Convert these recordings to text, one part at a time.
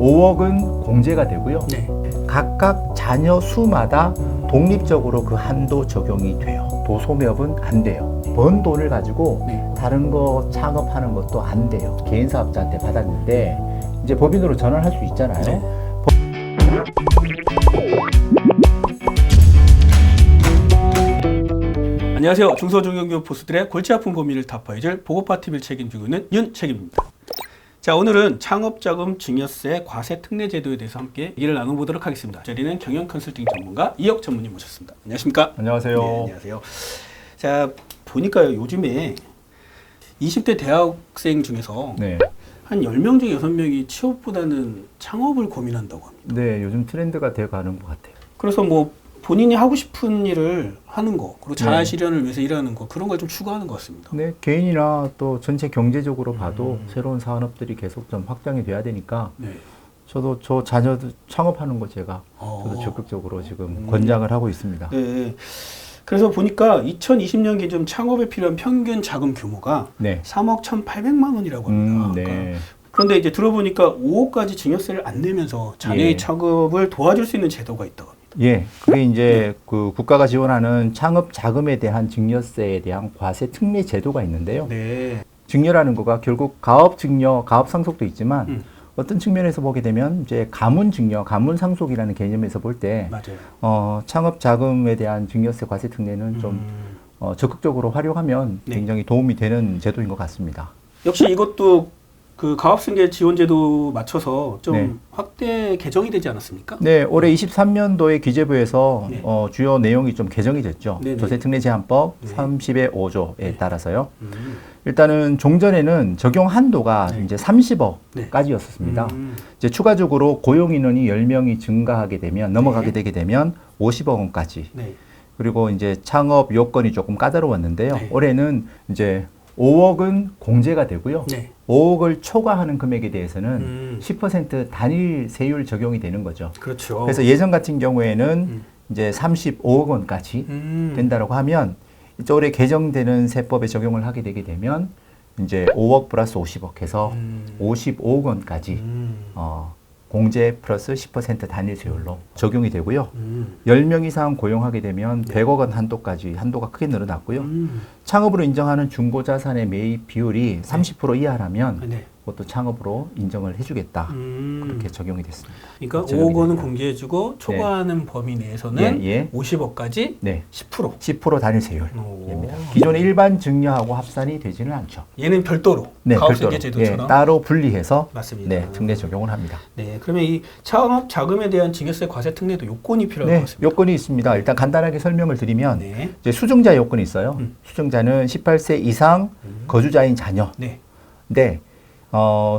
5억은 공제가 되고요. 네. 각각 자녀 수마다 독립적으로 그 한도 적용이 돼요. 도소매업은 안 돼요. 번 돈을 가지고 네. 다른 거 창업하는 것도 안 돼요. 개인 사업자한테 받았는데 이제 법인으로 전환할 수 있잖아요. 네. 안녕하세요. 중소중견기업 보스들의 골치 아픈 고민을 타파해줄 보고파TV를 책임지고 있는 윤책임입니다. 자, 오늘은 창업자금 증여세 과세 특례 제도에 대해서 함께 얘기를 나눠보도록 하겠습니다. 저희는 경영 컨설팅 전문가 이혁 전무님 모셨습니다. 안녕하십니까? 안녕하세요. 네, 안녕하세요. 자, 보니까요, 요즘에 20대 대학생 중에서 네. 한 10명 중 6명이 취업보다는 창업을 고민한다고 합니다. 네, 요즘 트렌드가 돼 가는 것 같아요. 그래서 뭐 본인이 하고 싶은 일을 하는 거, 그리고 자아 네. 실현을 위해서 일하는 거, 그런 걸 좀 추구하는 것 같습니다. 네, 개인이나 또 전체 경제적으로 봐도 새로운 산업들이 계속 좀 확장이 돼야 되니까 네. 저도 저 자녀들 창업하는 거 제가 저도 적극적으로 지금 권장을 하고 있습니다. 네. 그래서 보니까 2020년 기준 창업에 필요한 평균 자금 규모가 네. 3억 1,800만 원이라고 합니다. 네. 그런데 이제 들어보니까 5억까지 증여세를 안 내면서 자녀의 예. 창업을 도와줄 수 있는 제도가 있다고 합니다. 예, 그게 이제 그 국가가 지원하는 창업 자금에 대한 증여세에 대한 과세 특례 제도가 있는데요. 네. 증여라는 거가 결국 가업 증여, 가업 상속도 있지만 어떤 측면에서 보게 되면 이제 가문 증여, 가문 상속이라는 개념에서 볼 때 맞아요. 창업 자금에 대한 증여세 과세 특례는 좀 적극적으로 활용하면 네. 굉장히 도움이 되는 제도인 것 같습니다. 역시 이것도 그 가업승계 지원제도 맞춰서 좀 네. 확대 개정이 되지 않았습니까? 네, 올해 23년도에 기재부에서 네. 주요 내용이 좀 개정이 됐죠. 네네. 조세특례제한법 네. 30의 5조에 네. 따라서요. 일단은 종전에는 적용 한도가 네. 이제 30억까지였었습니다. 이제 추가적으로 고용 인원이 10명이 증가하게 되면 넘어가게 네. 되게 되면 50억 원까지. 네. 그리고 이제 창업 요건이 조금 까다로웠는데요. 네. 올해는 이제 5억은 공제가 되고요. 네. 5억을 초과하는 금액에 대해서는 10% 단일 세율 적용이 되는 거죠. 그렇죠. 그래서 예전 같은 경우에는 이제 35억 원까지 된다라고 하면 이제 올해 개정되는 세법에 적용을 하게 되게 되면 이제 5억 플러스 50억 해서 55억 원까지 공제 플러스 10% 단일 세율로 적용이 되고요. 10명 이상 고용하게 되면 100억 원 한도까지 한도가 크게 늘어났고요. 창업으로 인정하는 중고자산의 매입 비율이 30% 이하라면 네. 그것도 창업으로 인정을 해주겠다. 그렇게 적용이 됐습니다. 그러니까 적용이 5억 원은 됩니다. 공제해주고 초과하는 범위 내에서는 예, 예. 50억까지 네. 10%. 10% 단일 세율입니다. 기존의 일반 증여하고 합산이 되지는 않죠. 얘는 별도로 네, 가업승계 별도로. 제도처럼. 예, 따로 분리해서 맞습니다. 네, 특례 적용을 합니다. 네, 그러면 이 창업 자금에 대한 증여세 과세 특례도 요건이 필요할 것 네, 같습니다. 요건이 있습니다. 일단 간단하게 설명을 드리면 네. 이제 수증자 요건이 있어요. 수증자는 18세 이상 거주자인 자녀. 네. 근데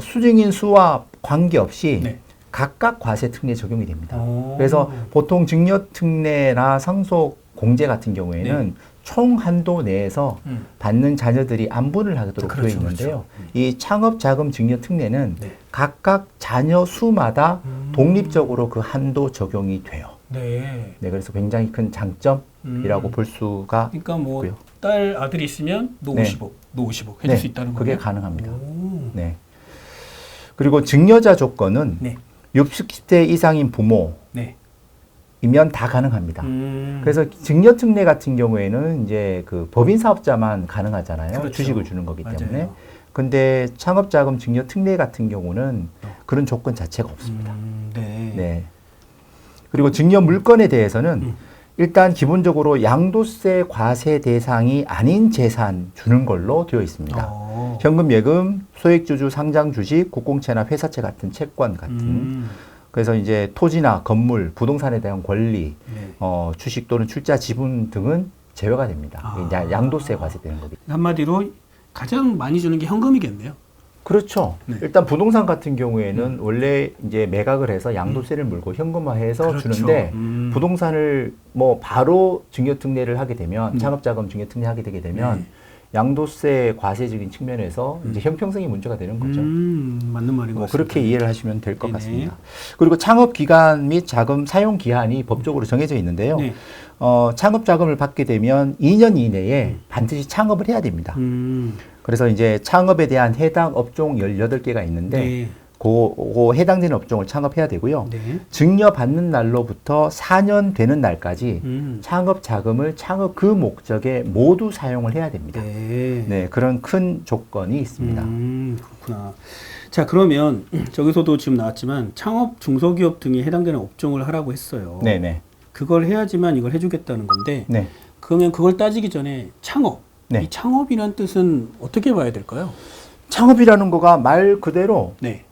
수증인 수와 관계없이 네. 각각 과세 특례 적용이 됩니다. 오. 그래서 보통 증여 특례나 상속 공제 같은 경우에는 총 한도 내에서 받는 자녀들이 안분을 하도록 그렇죠, 되어 있는데요. 그렇죠. 이 창업자금 증여 특례는 네. 각각 자녀 수마다 독립적으로 그 한도 적용이 돼요. 네. 네, 그래서 굉장히 큰 장점이라고 볼 수가 그러니까 뭐 있고요. 딸 아들이 있으면 너 네. 50억, 너 50억 해줄 네, 수 있다는 그게 거예요. 가능합니다. 오. 네. 그리고 증여자 조건은 네. 60세 이상인 부모이면 네. 다 가능합니다. 음. 그래서 증여 특례 같은 경우에는 이제 그 법인 사업자만 가능하잖아요. 그렇죠. 주식을 주는 거기 맞아요. 때문에. 근데 창업자금 증여 특례 같은 경우는 그런 조건 자체가 없습니다. 네. 네. 그리고 증여 물건에 대해서는 일단 기본적으로 양도세 과세 대상이 아닌 재산 주는 걸로 되어 있습니다. 현금, 예금, 소액주주, 상장 주식, 국공채나 회사채 같은 채권 같은. 그래서 이제 토지나 건물, 부동산에 대한 권리, 네. 주식 또는 출자 지분 등은 제외가 됩니다. 이제 양도세 과세되는 거기. 한마디로 가장 많이 주는 게 현금이겠네요. 그렇죠. 네. 일단 부동산 같은 경우에는 원래 이제 매각을 해서 양도세를 물고 현금화해서 그렇죠. 주는데 부동산을 뭐 바로 증여특례를 하게 되면 창업자금 증여특례 하게 되게 되면 네. 양도세 과세적인 측면에서 이제 형평성이 문제가 되는 거죠. 맞는 말인 것 뭐 같습니다. 그렇게 이해를 하시면 될 것 네네. 같습니다. 그리고 창업 기간 및 자금 사용 기한이 법적으로 정해져 있는데요. 네. 창업 자금을 받게 되면 2년 이내에 반드시 창업을 해야 됩니다. 그래서 이제 창업에 대한 해당 업종 18개가 있는데 네. 그 해당되는 업종을 창업해야 되고요. 네. 증여받는 날로부터 4년 되는 날까지 창업 자금을 창업 그 목적에 모두 사용을 해야 됩니다. 네. 네, 그런 큰 조건이 있습니다. 그렇구나. 자, 그러면 저기서도 지금 나왔지만 창업 중소기업 등에 해당되는 업종을 하라고 했어요. 네네. 그걸 해야지만 이걸 해주겠다는 건데 네. 그러면 그걸 따지기 전에 창업. 네. 이 창업이란 뜻은 어떻게 봐야 될까요? 창업이라는 거가 말 그대로 네.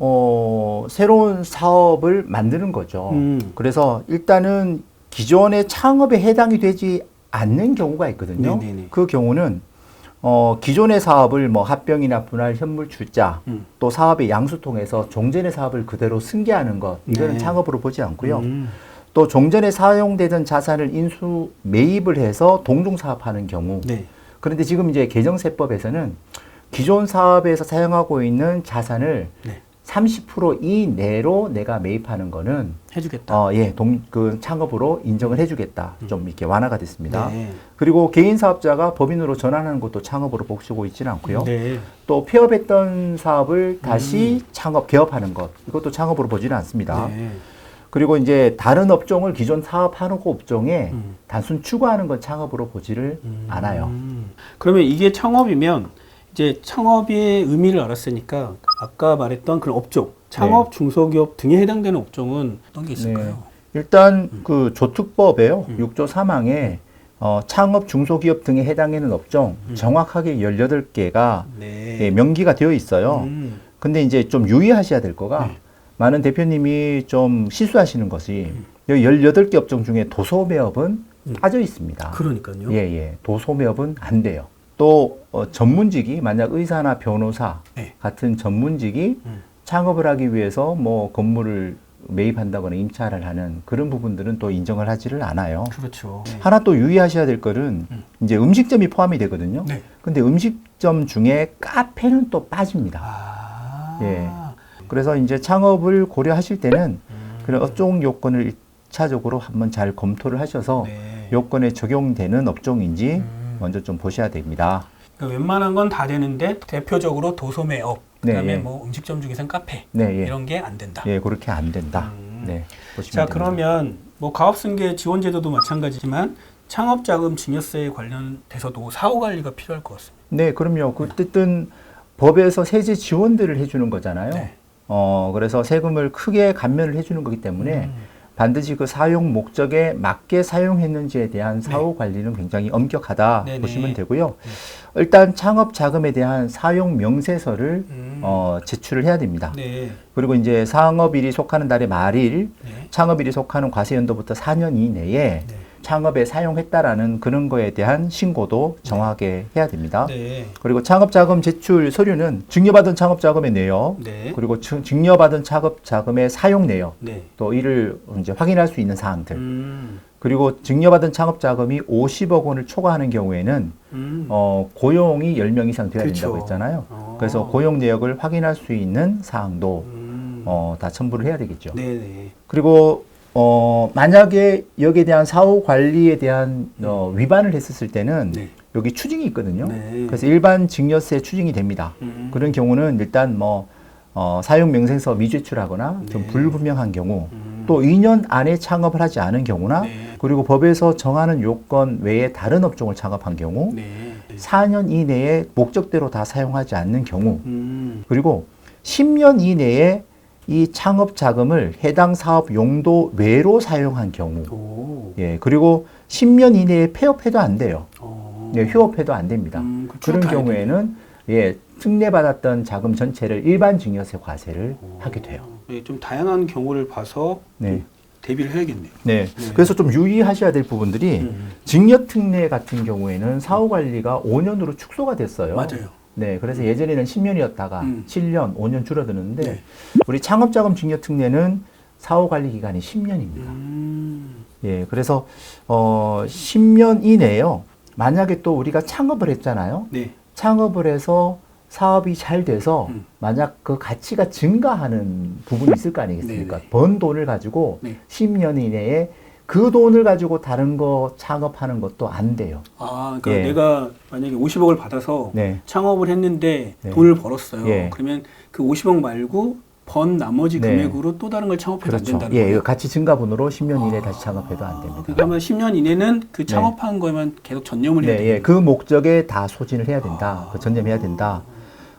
새로운 사업을 만드는 거죠. 그래서 일단은 기존의 창업에 해당이 되지 않는 경우가 있거든요. 네네네. 그 경우는 기존의 사업을 뭐 합병이나 분할 현물 출자 또 사업의 양수통해서 종전의 사업을 그대로 승계하는 것 이거는 네. 창업으로 보지 않고요. 또 종전에 사용되던 자산을 인수 매입을 해서 동종 사업하는 경우. 네. 그런데 지금 이제 개정세법에서는 기존 사업에서 사용하고 있는 자산을 네. 30% 이내로 내가 매입하는 거는 해주겠다. 그 창업으로 인정을 해주겠다. 좀 이렇게 완화가 됐습니다. 네. 그리고 개인 사업자가 법인으로 전환하는 것도 창업으로 보시고 있지는 않고요. 네. 또 폐업했던 사업을 다시 창업 개업하는 것 이것도 창업으로 보지는 않습니다. 네. 그리고 이제 다른 업종을 기존 사업하는 그 업종에 단순 추구하는 건 창업으로 보지를 않아요. 그러면 이게 창업이면 이제 창업의 의미를 알았으니까 아까 말했던 그런 업종, 창업 중소기업 등에 해당되는 업종은 어떤 게 있을까요? 네. 일단 그 조특법에요. 6조 3항에 창업 중소기업 등에 해당하는 업종 정확하게 18개가 네. 명기가 되어 있어요. 근데 이제 좀 유의하셔야 될 거가 많은 대표님이 좀 실수하시는 것이 여기 18개 업종 중에 도소매업은 빠져 있습니다. 그러니까요. 예. 도소매업은 안 돼요. 또 전문직이 만약 의사나 변호사 네. 같은 전문직이 창업을 하기 위해서 뭐 건물을 매입한다거나 임차를 하는 그런 부분들은 또 인정을 하지를 않아요. 그렇죠. 네. 하나 또 유의하셔야 될 거는 이제 음식점이 포함이 되거든요. 네. 근데 음식점 중에 카페는 또 빠집니다. 아. 예. 그래서 이제 창업을 고려하실 때는 그런 업종 요건을 1차적으로 한번 잘 검토를 하셔서 네. 요건에 적용되는 업종인지 먼저 좀 보셔야 됩니다. 그러니까 웬만한 건 다 되는데 대표적으로 도소매업, 그다음에 네, 뭐 음식점 중에선 카페 네, 예. 이런 게 안 된다. 예, 그렇게 안 된다. 네, 자, 보시면 됩니다. 그러면 뭐 가업승계 지원제도도 마찬가지지만 창업자금 증여세에 관련돼서도 사후 관리가 필요할 것 같습니다. 네, 그럼요. 그 어쨌든 법에서 세제 지원들을 해주는 거잖아요. 네. 그래서 세금을 크게 감면을 해주는 거기 때문에 반드시 그 사용 목적에 맞게 사용했는지에 대한 사후 관리는 굉장히 엄격하다 네네. 보시면 되고요. 일단 창업 자금에 대한 사용 명세서를 제출을 해야 됩니다. 네. 그리고 이제 상업일이 속하는 달의 말일, 네. 창업일이 속하는 과세연도부터 4년 이내에 네. 창업에 사용했다라는 그런 거에 대한 신고도 정확하게 해야 됩니다. 네. 그리고 창업자금 제출 서류는 증여받은 창업자금의 내역, 네. 그리고 증여받은 창업자금의 사용 내역, 네. 또 이를 이제 확인할 수 있는 사항들, 그리고 증여받은 창업자금이 50억 원을 초과하는 경우에는 고용이 10명 이상 돼야 그렇죠. 된다고 했잖아요. 그래서 고용 내역을 확인할 수 있는 사항도 다 첨부를 해야 되겠죠. 네네. 그리고 만약에 여기에 대한 사후 관리에 대한 위반을 했었을 때는 네. 여기 추징이 있거든요. 네. 그래서 일반 증여세 추징이 됩니다. 그런 경우는 일단 뭐 사용 명세서 미제출하거나 좀 네. 불분명한 경우, 또 2년 안에 창업을 하지 않은 경우나, 네. 그리고 법에서 정하는 요건 외에 다른 업종을 창업한 경우, 네. 4년 이내에 목적대로 다 사용하지 않는 경우, 음. 그리고 10년 이내에 이 창업 자금을 해당 사업 용도 외로 사용한 경우, 오. 예, 그리고 10년 이내에 폐업해도 안 돼요. 어. 예, 휴업해도 안 됩니다. 그쵸, 그런 다 경우에는 예, 특례받았던 자금 전체를 일반 증여세 과세를 하게 돼요. 네, 좀 다양한 경우를 봐서 네. 대비를 해야겠네요. 네. 그래서 좀 유의하셔야 될 부분들이 증여 특례 같은 경우에는 사후 관리가 5년으로 축소가 됐어요. 맞아요. 네. 그래서 예전에는 10년이었다가 7년, 5년 줄어드는데 네. 우리 창업자금 증여 특례는 사후 관리 기간이 10년입니다. 예. 그래서 10년 이내에요. 만약에 또 우리가 창업을 했잖아요. 네. 창업을 해서 사업이 잘 돼서 만약 그 가치가 증가하는 부분이 있을 거 아니겠습니까? 네네. 번 돈을 가지고 네. 10년 이내에 그 돈을 가지고 다른 거 창업하는 것도 안 돼요. 아, 그러니까 예. 내가 만약에 50억을 받아서 네. 창업을 했는데 네. 돈을 벌었어요. 예. 그러면 그 50억 말고 번 나머지 네. 금액으로 또 다른 걸 창업해도 그렇죠. 안 된다는 예, 거예요. 이거 가치 증가분으로 10년 이내에 다시 창업해도 안 됩니다. 그러면 10년 이내는 그 창업한 거에만 계속 전념을 해야 네, 돼요. 예, 그 목적에 다 소진을 해야 된다. 그 전념해야 된다.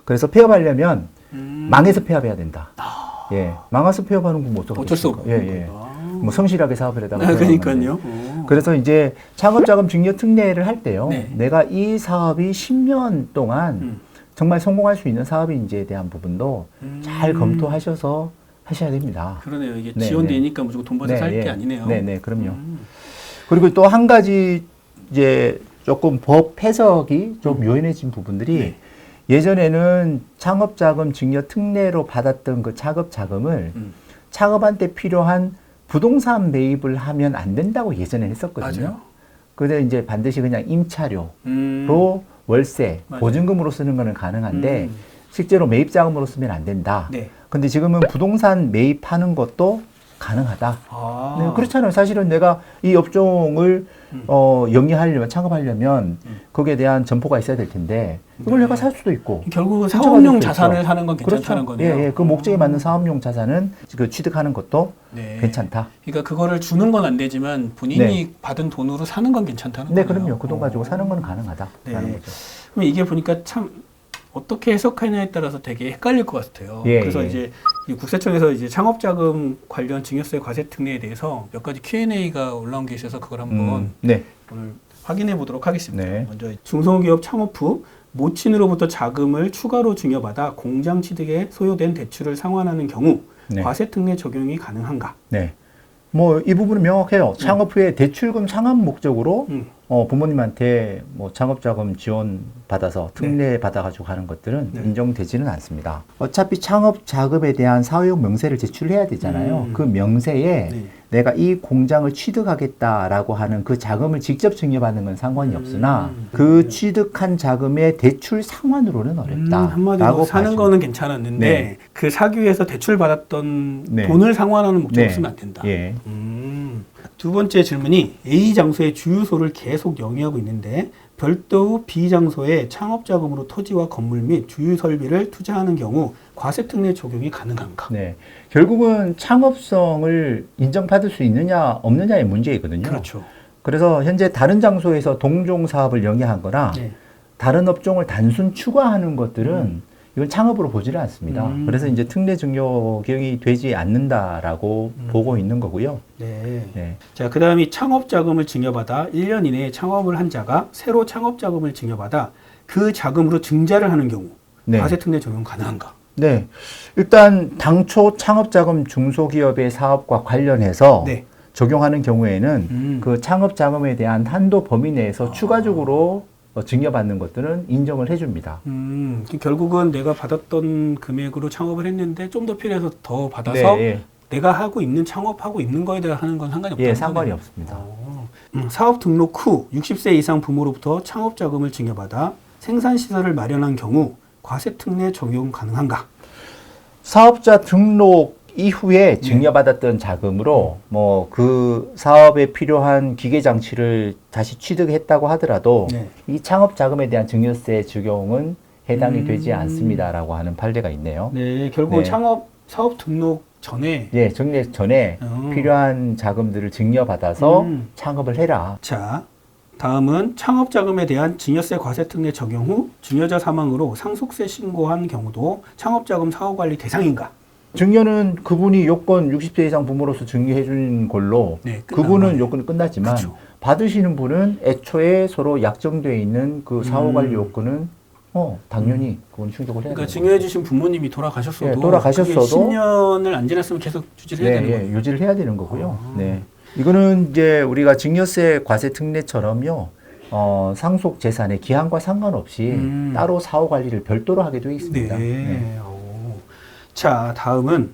그래서 폐업하려면 망해서 폐업해야 된다. 예, 망해서 폐업하는 건 못 써. 어쩔 수 없고. 예, 예. 뭐 성실하게 사업을 하다가 그러니까요. 그래서 이제 창업자금 증여 특례를 할 때요. 네. 내가 이 사업이 10년 동안 정말 성공할 수 있는 사업인지에 대한 부분도 잘 검토하셔서 하셔야 됩니다. 그러네요. 이게 네, 지원되니까 무조건 돈 받아서 할 게 아니네요. 네, 네, 그럼요. 그리고 또 한 가지 이제 조금 법 해석이 좀 요연해진 부분들이 네. 예전에는 창업자금 증여 특례로 받았던 그 창업자금을 창업한테 필요한 부동산 매입을 하면 안 된다고 예전에 했었거든요. 맞아요. 근데 이제 반드시 그냥 임차료로 월세, 맞아요. 보증금으로 쓰는 거는 가능한데 실제로 매입 자금으로 쓰면 안 된다. 네. 근데 지금은 부동산 매입하는 것도 가능하다. 아. 네, 그렇잖아요. 사실은 내가 이 업종을 영위하려면 창업하려면 거기에 대한 점포가 있어야 될 텐데 이걸 내가 살 수도 있고 결국은 훔쳐가질 사업용 수도 자산을 있죠. 사는 건 괜찮다는 그렇죠. 거네요. 예, 예. 그 목적에 맞는 사업용 자산은 그 취득하는 것도 네. 괜찮다. 그러니까 그거를 주는 건 안 되지만 본인이 받은 돈으로 사는 건 괜찮다는 네, 거예요. 그럼요. 그 돈 가지고 사는 건 가능하다라는 네. 거죠. 그럼 이게 보니까 참 어떻게 해석하냐에 따라서 되게 헷갈릴 것 같아요. 예, 그래서 예. 이제 이 국세청에서 이제 창업자금 관련 증여세 과세 특례에 대해서 몇 가지 Q&A가 올라온 게 있어서 그걸 한번 네. 오늘 확인해 보도록 하겠습니다. 네. 먼저 중소기업 창업 후 모친으로부터 자금을 추가로 증여받아 공장 취득에 소요된 대출을 상환하는 경우 네. 과세 특례 적용이 가능한가? 네. 뭐 이 부분은 명확해요. 창업 후에 대출금 상환 목적으로 부모님한테 뭐 창업자금 지원 받아서 특례 받아가지고 가는 것들은 인정되지는 않습니다. 어차피 창업 자금에 대한 사용 명세를 제출해야 되잖아요. 그 명세에 네. 내가 이 공장을 취득하겠다라고 하는 그 자금을 직접 증여받는 건 상관이 없으나 그 취득한 자금의 대출 상환으로는 어렵다. 한마디로 사는 거는 괜찮았는데 네. 그 사기 위해서 대출 받았던 네. 돈을 상환하는 목적으로 네. 쓰면 안 된다. 예. 두 번째 질문이 A 장소의 주유소를 계속 영위하고 있는데 별도 B 장소에 창업자금으로 토지와 건물 및 주유 설비를 투자하는 경우 과세 특례 적용이 가능한가? 네. 결국은 창업성을 인정받을 수 있느냐 없느냐의 문제이거든요. 그렇죠. 그래서 현재 다른 장소에서 동종 사업을 영위하거나 네. 다른 업종을 단순 추가하는 것들은 이건 창업으로 보지를 않습니다. 그래서 이제 특례 적용이 되지 않는다라고 보고 있는 거고요. 네. 네. 자, 그 다음이 창업자금을 증여받아 1년 이내에 창업을 한 자가 새로 창업자금을 증여받아 그 자금으로 증자를 하는 경우 네. 과세 특례 적용 가능한가? 네. 일단 당초 창업자금 중소기업의 사업과 관련해서 네. 적용하는 경우에는 그 창업자금에 대한 한도 범위 내에서 추가적으로 증여받는 것들은 인정을 해줍니다. 결국은 내가 받았던 금액으로 창업을 했는데 좀 더 필요해서 더 받아서 네, 예. 내가 하고 있는 창업하고 있는 거에 대해 하는 건 상관이 없다는 예, 상관이 거네요. 없습니다. 사업 등록 후 60세 이상 부모로부터 창업자금을 증여받아 생산시설을 마련한 경우 과세 특례 적용 가능한가? 사업자 등록 이후에 증여받았던 자금으로 뭐 그 사업에 필요한 기계 장치를 다시 취득했다고 하더라도 네. 이 창업 자금에 대한 증여세 적용은 해당이 되지 않습니다라고 하는 판례가 있네요. 네, 결국 네. 사업 등록 전에 예, 증여 전에 필요한 자금들을 증여받아서 창업을 해라. 자, 다음은 창업자금에 대한 증여세 과세 특례 적용 후 증여자 사망으로 상속세 신고한 경우도 창업자금 사후관리 대상인가? 증여는 그분이 요건 60세 이상 부모로서 증여해 준 걸로 네, 끝난 그분은 거네. 요건이 끝났지만 그쵸. 받으시는 분은 애초에 서로 약정되어 있는 그 사후관리 요건은 당연히 그건 충족을 해야 그러니까 돼요. 증여해 주신 부모님이 돌아가셨어도 예, 돌아가셨어도 10년을 안 지났으면 계속 유지를 해야 네, 되는 예, 거예요. 유지를 해야 되는 거고요. 네. 이거는 이제 우리가 증여세 과세 특례처럼요. 상속 재산의 기한과 상관없이 따로 사후 관리를 별도로 하게 되어 있습니다. 네. 오. 자, 다음은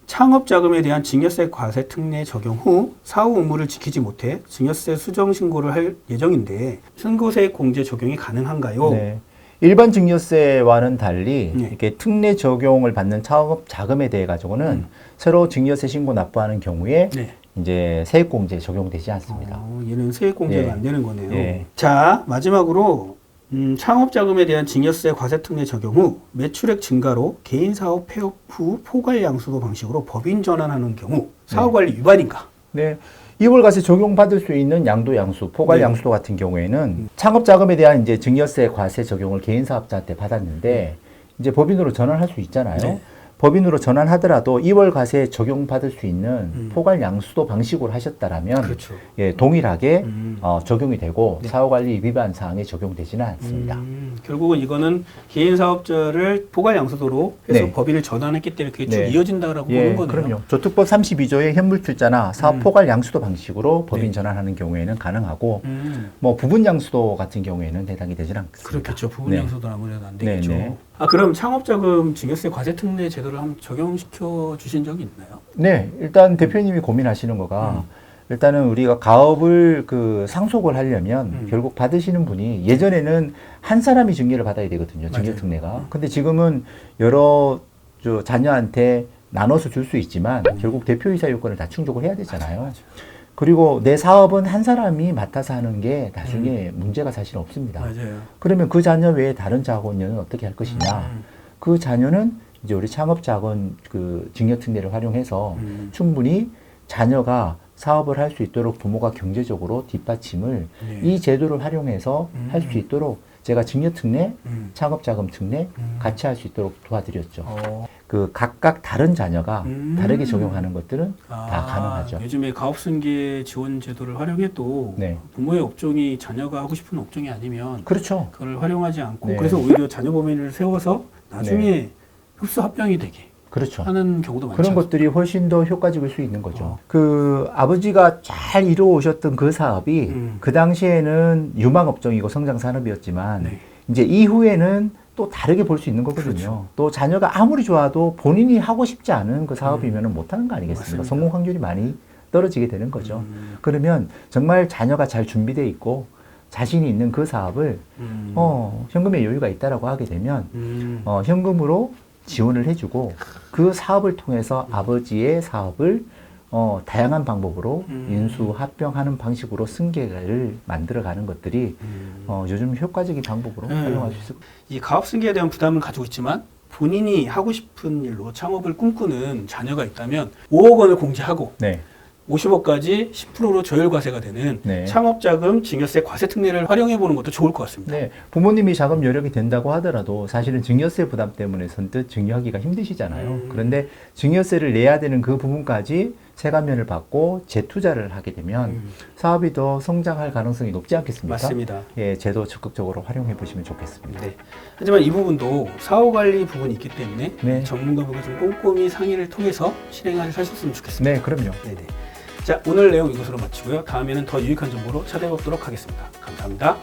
창업 자금에 대한 증여세 과세 특례 적용 후 사후 의무를 지키지 못해 증여세 수정 신고를 할 예정인데 신고세 공제 적용이 가능한가요? 네. 일반 증여세와는 달리 네. 이렇게 특례 적용을 받는 창업 자금에 대해 가지고는 새로 증여세 신고 납부하는 경우에 네. 이제 세액공제 적용되지 않습니다. 얘는 세액 공제가 예. 안 되는 거네요. 예. 자, 마지막으로 창업자금에 대한 증여세 과세특례 적용 후 매출액 증가로 개인사업 폐업 후 포괄양수도 방식으로 법인 전환하는 경우 사업관리 위반인가? 네. 이월과세 적용받을 수 있는 양도 양수, 포괄 네. 양수도 같은 경우에는 창업 자금에 대한 이제 증여세 과세 적용을 개인 사업자한테 받았는데 이제 법인으로 전환할 수 있잖아요. 네. 법인으로 전환하더라도 이월과세 적용받을 수 있는 포괄 양수도 방식으로 하셨다라면 그렇죠. 예, 동일하게 음. 적용이 되고 네. 사후관리 위반 사항에 적용되지는 않습니다. 결국은 이거는 개인 사업자를 포괄양수도로 해서 네. 법인을 전환했기 때문에 그게 쭉 네. 이어진다라고 예, 보는 거네요. 그럼요. 조특법 32조의 현물 투자나 사업 포괄 양수도 방식으로 법인 네. 전환하는 경우에는 가능하고 음. 뭐 부분 양수도 같은 경우에는 해당이 되지는 않습니다. 그렇겠죠. 부분 네. 양수도 아무래도 안 되겠죠. 네, 네. 그럼 창업자금 증여세 과세특례 제도를 한번 적용시켜 주신 적이 있나요? 네, 일단 대표님이 고민하시는 거가 일단은 우리가 가업을 그 상속을 하려면 결국 받으시는 분이 예전에는 한 사람이 증여를 받아야 되거든요. 증여특례가. 근데 지금은 여러 자녀한테 나눠서 줄 수 있지만 결국 대표이사 요건을 다 충족을 해야 되잖아요. 맞아요. 그리고 내 사업은 한 사람이 맡아서 하는 게 나중에 문제가 사실 없습니다. 맞아요. 그러면 그 자녀 외에 다른 자녀는 어떻게 할 것이냐. 그 자녀는 이제 우리 창업자금 그 증여특례를 활용해서 충분히 자녀가 사업을 할 수 있도록 부모가 경제적으로 뒷받침을 네. 이 제도를 활용해서 할 수 있도록 제가 증여특례, 창업자금 특례 같이 할 수 있도록 도와드렸죠. 그 각각 다른 자녀가 다르게 적용하는 것들은 다 가능하죠. 요즘에 가업승계 지원 제도를 활용해도 네. 부모의 업종이 자녀가 하고 싶은 업종이 아니면 그렇죠. 그걸 활용하지 않고 네. 그래서 오히려 자녀 범위를 세워서 나중에 흡수 합병이 되게 그렇죠. 하는 경우도 많죠. 그런 것들이 훨씬 더 효과적일 수 있는 거죠. 그 아버지가 잘 이루어오셨던 그 사업이 그 당시에는 유망업종이고 성장산업이었지만 네. 이제 이후에는 또 다르게 볼 수 있는 거거든요. 그렇죠. 또 자녀가 아무리 좋아도 본인이 하고 싶지 않은 그 사업이면 못하는 거 아니겠습니까? 맞습니다. 성공 확률이 많이 떨어지게 되는 거죠. 그러면 정말 자녀가 잘 준비되어 있고 자신이 있는 그 사업을 현금의 여유가 있다라고 하게 되면 현금으로 지원을 해주고 그 사업을 통해서 아버지의 사업을 다양한 방법으로 인수 합병하는 방식으로 승계를 만들어가는 것들이 요즘 효과적인 방법으로 활용할 수 있을 겁니다. 이 가업승계에 대한 부담을 가지고 있지만 본인이 하고 싶은 일로 창업을 꿈꾸는 자녀가 있다면 5억 원을 공제하고 네. 50억까지 10%로 조율과세가 되는 네. 창업자금 증여세 과세특례를 활용해 보는 것도 좋을 것 같습니다. 네, 부모님이 자금 여력이 된다고 하더라도 사실은 증여세 부담 때문에 선뜻 증여하기가 힘드시잖아요. 그런데 증여세를 내야 되는 그 부분까지 세감면을 받고 재투자를 하게 되면 사업이 더 성장할 가능성이 높지 않겠습니까? 맞습니다. 예, 제도 적극적으로 활용해 보시면 좋겠습니다. 네. 하지만 이 부분도 사후관리 부분이 있기 때문에 네. 전문가분과 좀 꼼꼼히 상의를 통해서 실행하셨으면 좋겠습니다. 네, 그럼요. 네네. 자, 오늘 내용 이것으로 마치고요. 다음에는 더 유익한 정보로 찾아뵙도록 하겠습니다. 감사합니다.